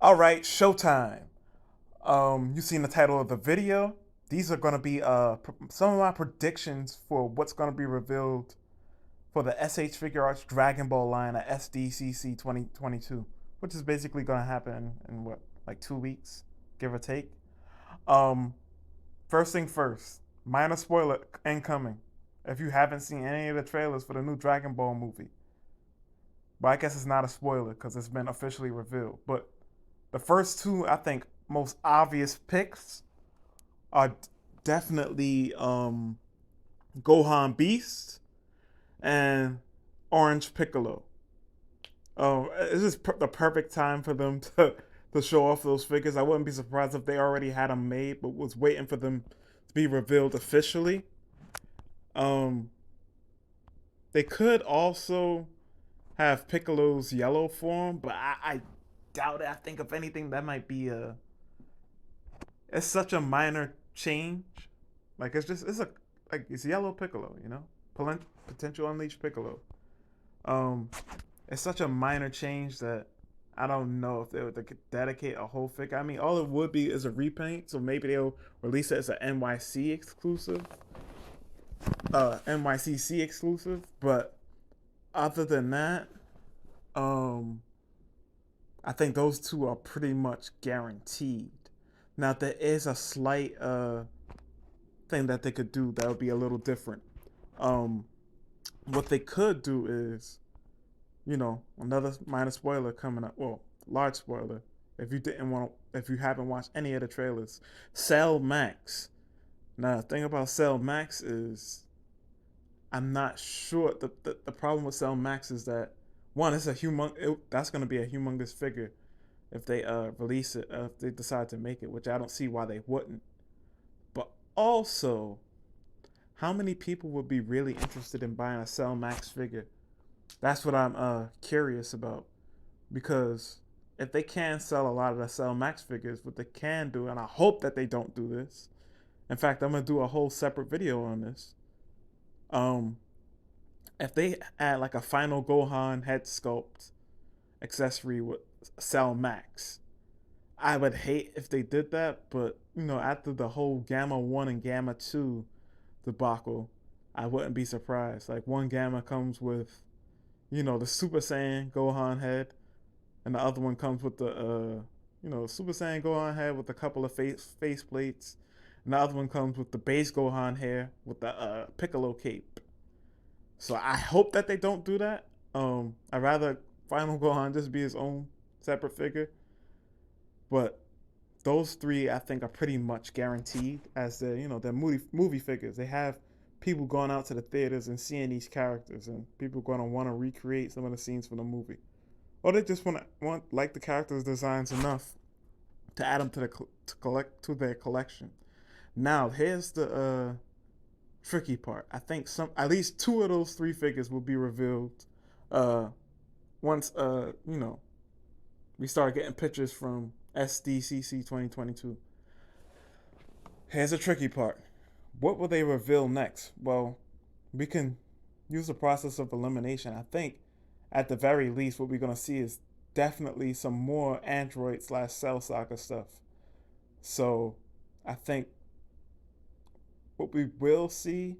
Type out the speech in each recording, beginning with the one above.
All right, showtime. You seen the title of the video? These are gonna be some of my predictions for what's gonna be revealed for the S.H.figuarts Dragon Ball line at Sdcc 2022, which is basically gonna happen in what, like 2 weeks, give or take. Um, First thing first, minor spoiler incoming. If you haven't seen any of the trailers for the new Dragon Ball movie, but I guess it's not a spoiler because it's been officially revealed. But the first two, I think, most obvious picks are definitely Gohan Beast and Orange Piccolo. This is the perfect time for them to show off those figures. I wouldn't be surprised if they already had them made, but was waiting for them to be revealed officially. Um, they could also have Piccolo's yellow form, but I doubt it. I think if anything, that might be a it's such a minor change. Like it's yellow Piccolo, potential unleashed Piccolo. Um, it's such a minor change that I don't know if they would dedicate a whole figure. I mean, all it would be is a repaint, so maybe they'll release it as an NYC exclusive, NYCC exclusive. But other than that, um, I think those two are pretty much guaranteed. Now there is a slight thing that they could do that would be a little different. Um, what they could do is, another minor spoiler coming up. Well, large spoiler. If you haven't watched any of the trailers, Cell Max. Now the thing about Cell Max is, I'm not sure. The problem with Cell Max is that one, that's going to be a humongous figure if they release it, if they decide to make it, which I don't see why they wouldn't. But also, how many people would be really interested in buying a Cell Max figure? That's what I'm curious about. Because if they can sell a lot of the Cell Max figures, what they can do, and I hope that they don't do this. In fact, I'm gonna do a whole separate video on this. Um, if they add like a final Gohan head sculpt accessory with Cell Max, I would hate if they did that, but after the whole Gamma 1 and Gamma 2 debacle, I wouldn't be surprised. Like one Gamma comes with, the Super Saiyan Gohan head, and the other one comes with the Super Saiyan Gohan head with a couple of face plates, and the other one comes with the base Gohan hair with the Piccolo cape. So I hope that they don't do that. I'd rather Final Gohan just be his own separate figure. But those three, I think, are pretty much guaranteed as they're movie figures. They have people going out to the theaters and seeing these characters, and people going to want to recreate some of the scenes from the movie, or they just want like the characters' designs enough to add them to their collection. Now, here's the tricky part. I think at least two of those three figures will be revealed once we start getting pictures from SDCC 2022. Here's the tricky part. What will they reveal next? Well, we can use the process of elimination. I think at the very least what we're going to see is definitely some more Android / Cell Saga stuff. So I think what we will see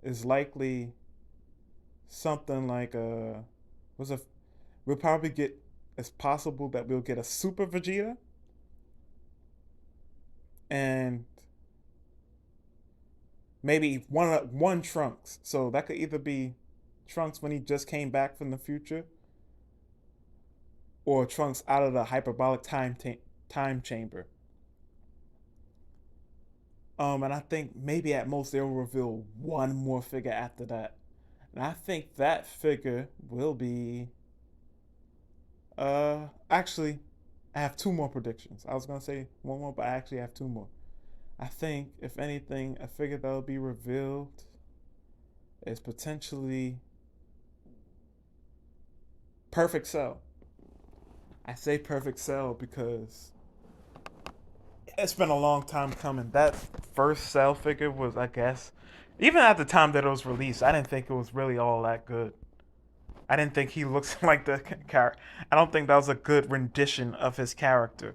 is likely something like we'll probably get, it's possible that we'll get a Super Vegeta and maybe one Trunks. So that could either be Trunks when he just came back from the future, or Trunks out of the hyperbolic time chamber. And I think maybe at most they'll reveal one more figure after that, and I think that figure will be. Actually, I have two more predictions. I was gonna say one more, but I actually have two more. I think, if anything, a figure that will be revealed is potentially Perfect Cell. I say Perfect Cell because it's been a long time coming. That first Cell figure was, I guess, even at the time that it was released, I didn't think it was really all that good. I didn't think he looks like the character. I don't think that was a good rendition of his character.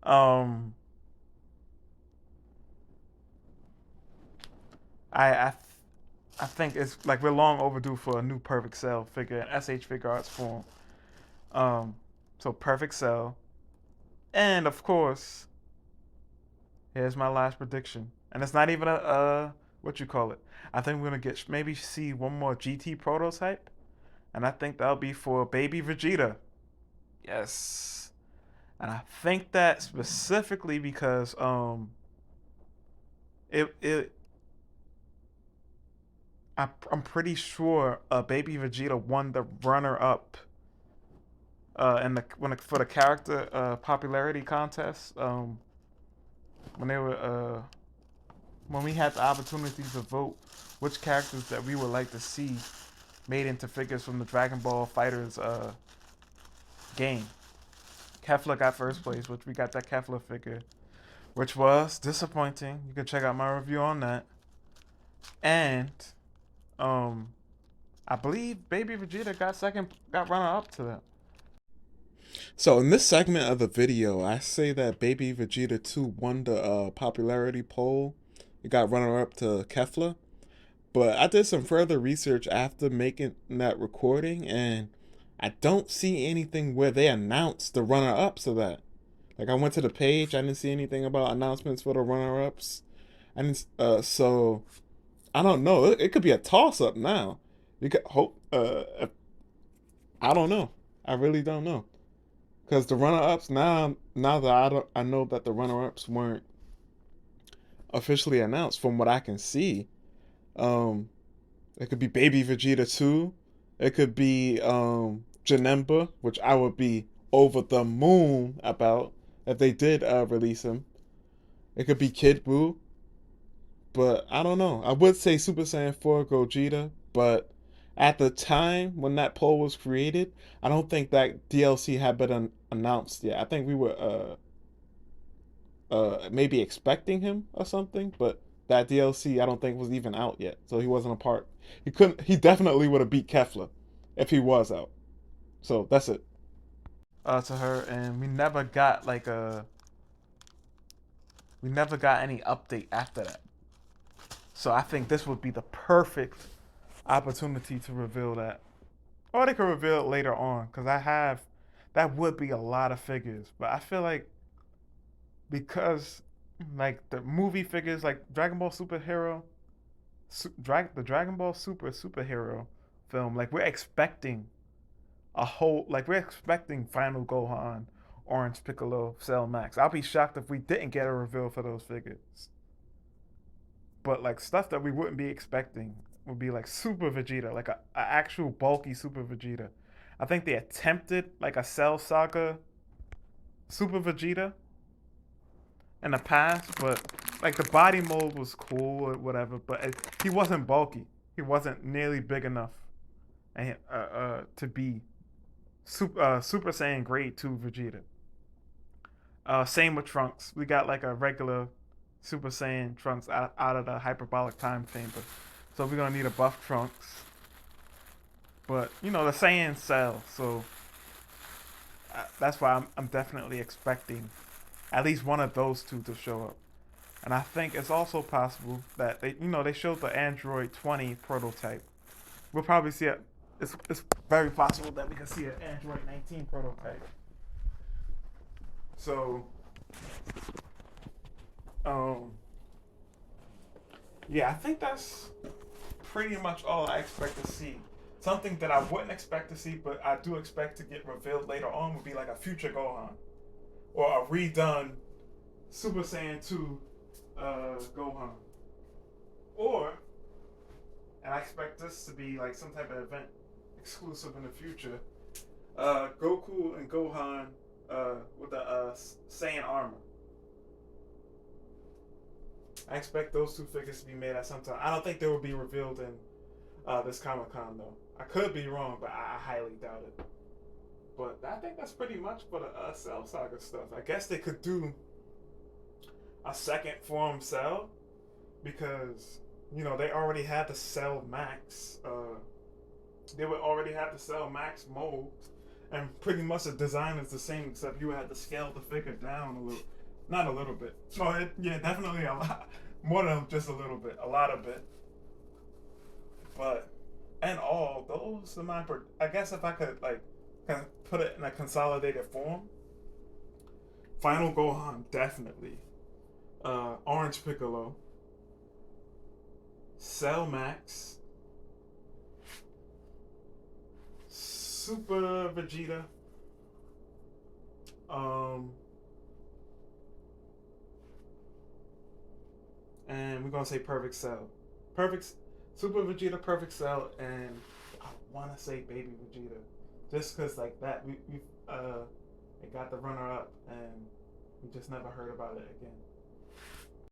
Um, I I think it's like we're long overdue for a new Perfect Cell figure in S.H.figuarts form. Um, so Perfect Cell, and of course, here's my last prediction, and it's not even a what you call it. I think we're gonna get maybe see one more GT prototype, and I think that'll be for Baby Vegeta. Yes, and I think that specifically because it I'm pretty sure Baby Vegeta won the runner up in the for the character popularity contest when they were when we had the opportunity to vote which characters that we would like to see made into figures from the Dragon Ball Fighters game. Kefla got first place, which we got that Kefla figure, which was disappointing. You can check out my review on that. And um, I believe Baby Vegeta got runner up to that. So in this segment of the video, I say that Baby Vegeta 2 won the popularity poll. It got runner up to Kefla. But I did some further research after making that recording, and I don't see anything where they announced the runner ups of that. Like I went to the page, I didn't see anything about announcements for the runner ups. I didn't, so I don't know. It could be a toss up now. You could hope. I don't know. I really don't know. Because the runner ups now that I know that the runner ups weren't officially announced from what I can see. Um, it could be Baby Vegeta 2. It could be Janemba, which I would be over the moon about if they did release him. It could be Kid Buu, but I don't know. I would say Super Saiyan 4 Gogeta, but at the time when that poll was created, I don't think that DLC had been announced yet. I think we were maybe expecting him or something, but that DLC I don't think was even out yet, so he wasn't a part. He couldn't. He definitely would have beat Kefla if he was out. So that's it. To her, and we never got any update after that. So I think this would be the perfect opportunity to reveal that, or they could reveal it later on because that would be a lot of figures, but I feel like because like the movie figures like Dragon Ball Superhero, the Dragon Ball superhero film, like we're expecting Final Gohan, Orange Piccolo, Cell Max. I'll be shocked if we didn't get a reveal for those figures. But like stuff that we wouldn't be expecting would be like Super Vegeta, like a actual bulky Super Vegeta. I think they attempted like a Cell Saga Super Vegeta in the past, but like the body mold was cool or whatever, but he wasn't bulky. He wasn't nearly big enough and to be Super Saiyan Grade 2 Vegeta. Same with Trunks. We got like a regular Super Saiyan Trunks out of the hyperbolic time chamber. So we're gonna need a buff Trunks. But you know the Saiyan sell, so that's why I'm definitely expecting at least one of those two to show up. And I think it's also possible that they showed the Android 20 prototype. We'll probably see it. It's very possible that we can see an Android 19 prototype. So, um, yeah, I think that's pretty much all I expect to see. Something that I wouldn't expect to see, but I do expect to get revealed later on would be like a future Gohan or a redone Super Saiyan 2 Gohan. Or, and I expect this to be like some type of event exclusive in the future. Goku and Gohan with the Saiyan armor. I expect those two figures to be made at some time. I don't think they will be revealed in this Comic Con though. I could be wrong, but I highly doubt it. But I think that's pretty much for the Cell Saga stuff. I guess they could do a second form Cell because you know, they already had the Cell Max. They would already have the Cell Max mold, and pretty much the design is the same, except you had to scale the figure down a little, not a little bit. No, yeah, definitely a lot more than just a little bit, a lot of bit. But and all those are my. I guess if I could like kind of put it in a consolidated form, Final Gohan definitely. Orange Piccolo, Cell Max, Super Vegeta, um, and we're gonna say Perfect Cell, Perfect Super Vegeta, Perfect Cell, and I wanna say Baby Vegeta, just cause like that we it got the runner up and we just never heard about it again.